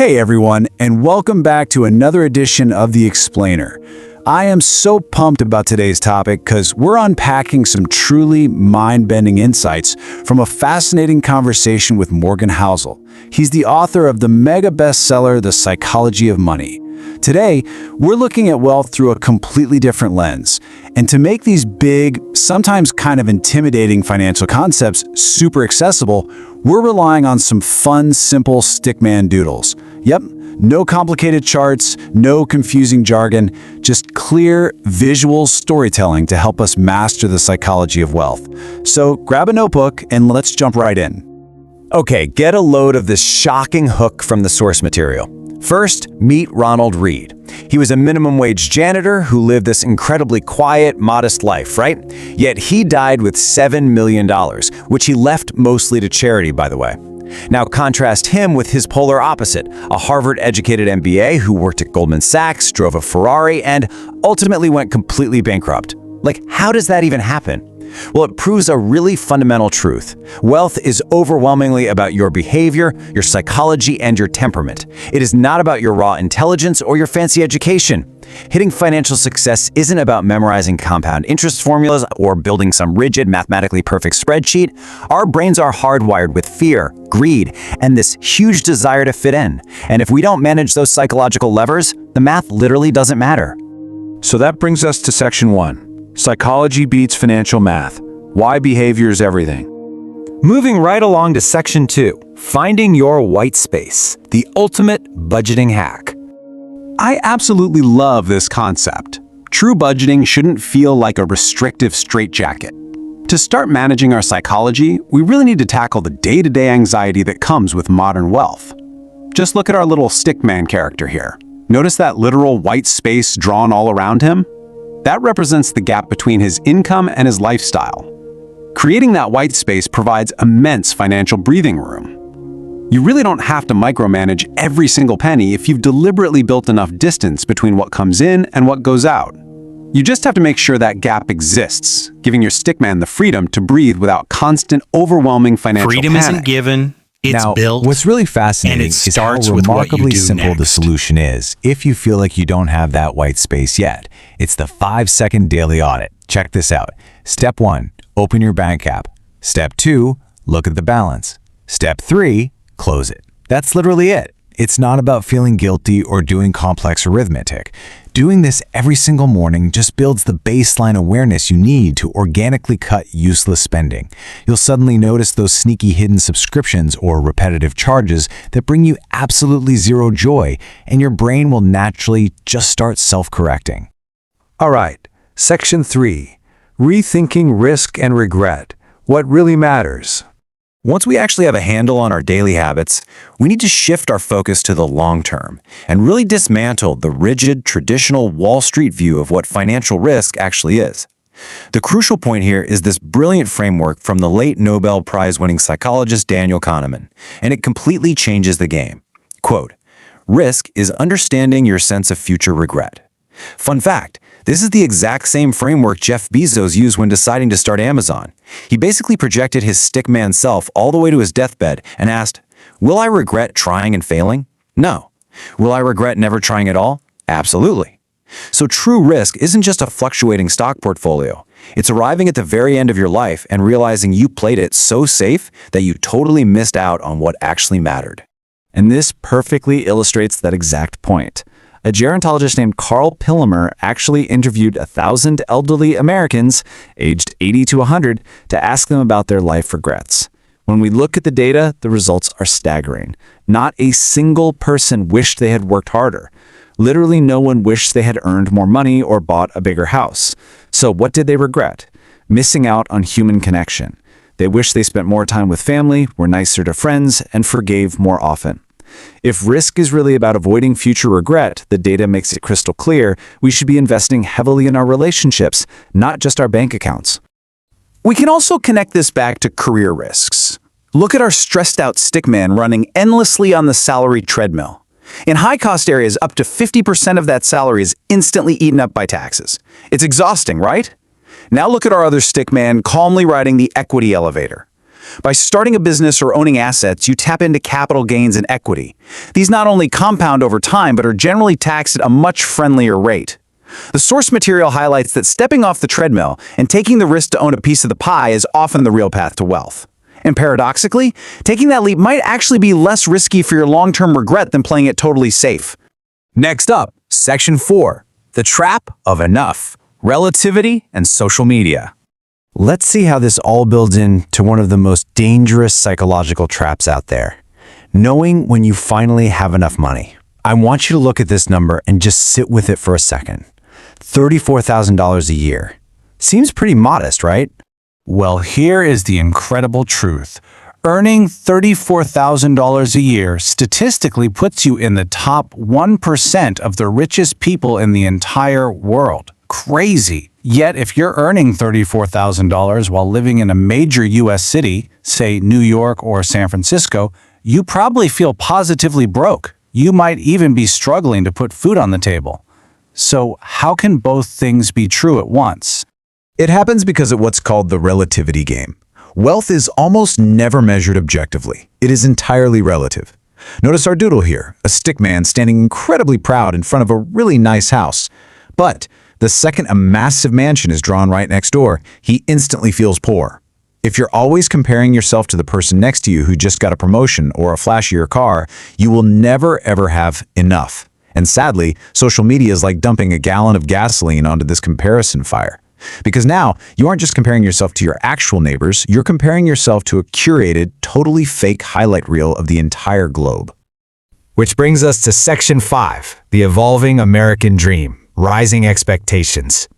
Hey everyone, and welcome back to another edition of The Explainer. I am so pumped about today's topic because we're unpacking some truly mind-bending insights from a fascinating conversation with Morgan Housel. He's the author of the mega bestseller, The Psychology of Money. Today, we're looking at wealth through a completely different lens. And to make these big, sometimes kind of intimidating financial concepts super accessible, we're relying on some fun, simple stickman doodles. Yep, no complicated charts, no confusing jargon, just clear, visual storytelling to help us master the psychology of wealth. So grab a notebook and let's jump right in. Okay, get a load of this shocking hook from the source material. First, meet Ronald Reed. He was a minimum wage janitor who lived this incredibly quiet, modest life, right? Yet he died with $7 million, which he left mostly to charity, by the way. Now contrast him with his polar opposite, a Harvard-educated MBA who worked at Goldman Sachs, drove a Ferrari, and ultimately went completely bankrupt. Like, how does that even happen? Well, it proves a really fundamental truth. Wealth is overwhelmingly about your behavior, your psychology, and your temperament. It is not about your raw intelligence or your fancy education. Hitting financial success isn't about memorizing compound interest formulas or building some rigid, mathematically perfect spreadsheet. Our brains are hardwired with fear, greed, and this huge desire to fit in. And if we don't manage those psychological levers, the math literally doesn't matter. So that brings us to section 1. Psychology beats financial math. Why behavior is everything. Moving right along to section 2, finding your white space, the ultimate budgeting hack. I absolutely love this concept. True budgeting shouldn't feel like a restrictive straitjacket. To start managing our psychology, we really need to tackle the day-to-day anxiety that comes with modern wealth. Just look at our little stickman character here. Notice that literal white space drawn all around him? That represents the gap between his income and his lifestyle. Creating that white space provides immense financial breathing room. You really don't have to micromanage every single penny if you've deliberately built enough distance between what comes in and what goes out. You just have to make sure that gap exists, giving your stickman the freedom to breathe without constant, overwhelming financial Freedom panic. isn't given, it's Now, built. what's really fascinating and it is how starts with what you remarkably do simple the next. solution is if you feel like you don't have that white space yet. It's the 5-second daily audit. Check this out. Step 1, open your bank app. Step 2, look at the balance. Step 3, close it. That's literally it. It's not about feeling guilty or doing complex arithmetic. Doing this every single morning just builds the baseline awareness you need to organically cut useless spending. You'll suddenly notice those sneaky hidden subscriptions or repetitive charges that bring you absolutely zero joy, and your brain will naturally just start self-correcting. All right, section 3, rethinking risk and regret. What really matters? Once we actually have a handle on our daily habits, we need to shift our focus to the long term and really dismantle the rigid, traditional Wall Street view of what financial risk actually is. The crucial point here is this brilliant framework from the late Nobel Prize-winning psychologist Daniel Kahneman, and it completely changes the game. Quote, "Risk is understanding your sense of future regret." Fun fact, this is the exact same framework Jeff Bezos used when deciding to start Amazon. He basically projected his stickman self all the way to his deathbed and asked, "Will I regret trying and failing? No. Will I regret never trying at all? Absolutely." So true risk isn't just a fluctuating stock portfolio. It's arriving at the very end of your life and realizing you played it so safe that you totally missed out on what actually mattered. And this perfectly illustrates that exact point. A gerontologist named Carl Pillemer actually interviewed 1,000 elderly Americans, aged 80 to 100, to ask them about their life regrets. When we look at the data, the results are staggering. Not a single person wished they had worked harder. Literally no one wished they had earned more money or bought a bigger house. So what did they regret? Missing out on human connection. They wished they spent more time with family, were nicer to friends, and forgave more often. If risk is really about avoiding future regret, the data makes it crystal clear we should be investing heavily in our relationships, not just our bank accounts. We can also connect this back to career risks. Look at our stressed-out stickman running endlessly on the salary treadmill. In high-cost areas, up to 50% of that salary is instantly eaten up by taxes. It's exhausting, right? Now look at our other stickman calmly riding the equity elevator. By starting a business or owning assets, you tap into capital gains and equity. These not only compound over time, but are generally taxed at a much friendlier rate. The source material highlights that stepping off the treadmill and taking the risk to own a piece of the pie is often the real path to wealth. And paradoxically, taking that leap might actually be less risky for your long-term regret than playing it totally safe. Next up, Section 4, the trap of enough, relativity and social media. Let's see how this all builds into one of the most dangerous psychological traps out there. Knowing when you finally have enough money. I want you to look at this number and just sit with it for a second. $34,000 a year. Seems pretty modest, right? Well, here is the incredible truth. Earning $34,000 a year statistically puts you in the top 1% of the richest people in the entire world. Crazy. Yet if you're earning $34,000 while living in a major U.S. city, say New York or San Francisco, you probably feel positively broke. You might even be struggling to put food on the table. So how can both things be true at once? It happens because of what's called the relativity game. Wealth is almost never measured objectively. It is entirely relative. Notice our doodle here, a stickman standing incredibly proud in front of a really nice house. But the second a massive mansion is drawn right next door, he instantly feels poor. If you're always comparing yourself to the person next to you who just got a promotion or a flashier car, you will never ever have enough. And sadly, social media is like dumping a gallon of gasoline onto this comparison fire. Because now, you aren't just comparing yourself to your actual neighbors, you're comparing yourself to a curated, totally fake highlight reel of the entire globe. Which brings us to Section 5, the evolving American dream, rising expectations.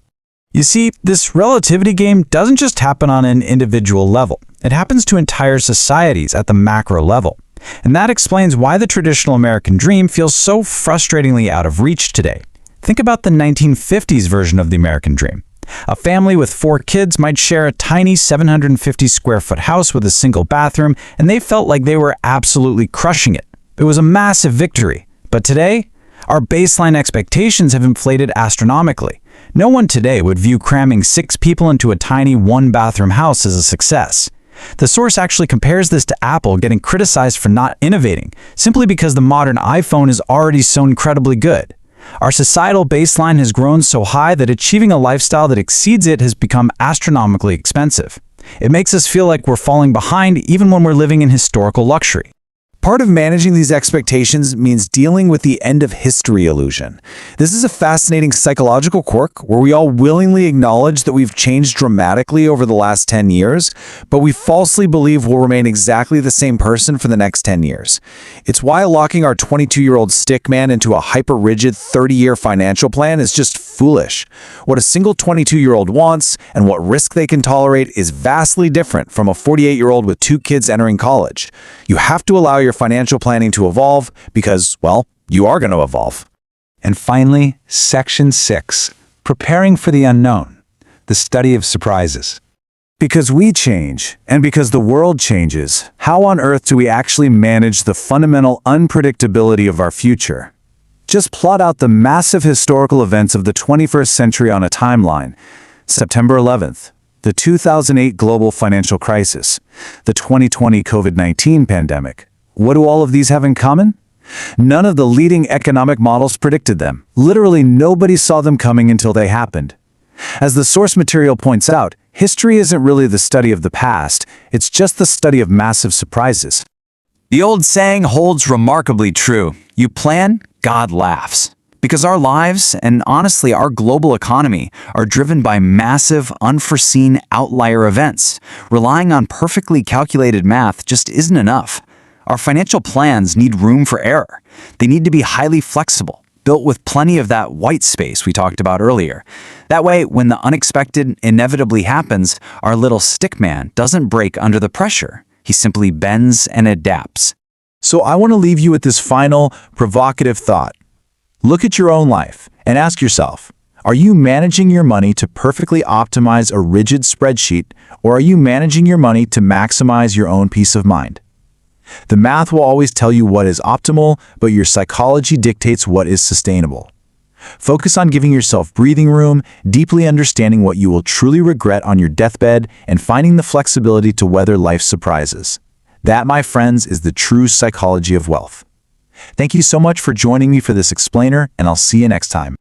You see, this relativity game doesn't just happen on an individual level. It happens to entire societies at the macro level. And that explains why the traditional American dream feels so frustratingly out of reach today. Think about the 1950s version of the American dream. A family with 4 kids might share a tiny 750 square foot house with a single bathroom, and they felt like they were absolutely crushing it. It was a massive victory. But today, our baseline expectations have inflated astronomically. No one today would view cramming 6 people into a tiny 1-bathroom house as a success. The source actually compares this to Apple getting criticized for not innovating, simply because the modern iPhone is already so incredibly good. Our societal baseline has grown so high that achieving a lifestyle that exceeds it has become astronomically expensive. It makes us feel like we're falling behind even when we're living in historical luxury. Part of managing these expectations means dealing with the end of history illusion. This is a fascinating psychological quirk where we all willingly acknowledge that we've changed dramatically over the last 10 years, but we falsely believe we'll remain exactly the same person for the next 10 years. It's why locking our 22-year-old stickman into a hyper-rigid 30-year financial plan is just foolish. What a single 22-year-old wants and what risk they can tolerate is vastly different from a 48-year-old with 2 kids entering college. You have to allow your financial planning to evolve because, well, you are going to evolve. And finally, Section 6, preparing for the unknown, the study of surprises. Because we change, and because the world changes, how on earth do we actually manage the fundamental unpredictability of our future? Just plot out the massive historical events of the 21st century on a timeline. September 11th, the 2008 global financial crisis, the 2020 COVID-19 pandemic. What do all of these have in common? None of the leading economic models predicted them. Literally nobody saw them coming until they happened. As the source material points out, history isn't really the study of the past, it's just the study of massive surprises. The old saying holds remarkably true. You plan, God laughs. Because our lives, and honestly our global economy, are driven by massive, unforeseen outlier events. Relying on perfectly calculated math just isn't enough. Our financial plans need room for error. They need to be highly flexible, built with plenty of that white space we talked about earlier. That way, when the unexpected inevitably happens, our little stickman doesn't break under the pressure. He simply bends and adapts. So I want to leave you with this final, provocative thought. Look at your own life and ask yourself, are you managing your money to perfectly optimize a rigid spreadsheet, or are you managing your money to maximize your own peace of mind? The math will always tell you what is optimal, but your psychology dictates what is sustainable. Focus on giving yourself breathing room, deeply understanding what you will truly regret on your deathbed, and finding the flexibility to weather life's surprises. That, my friends, is the true psychology of wealth. Thank you so much for joining me for this explainer, and I'll see you next time.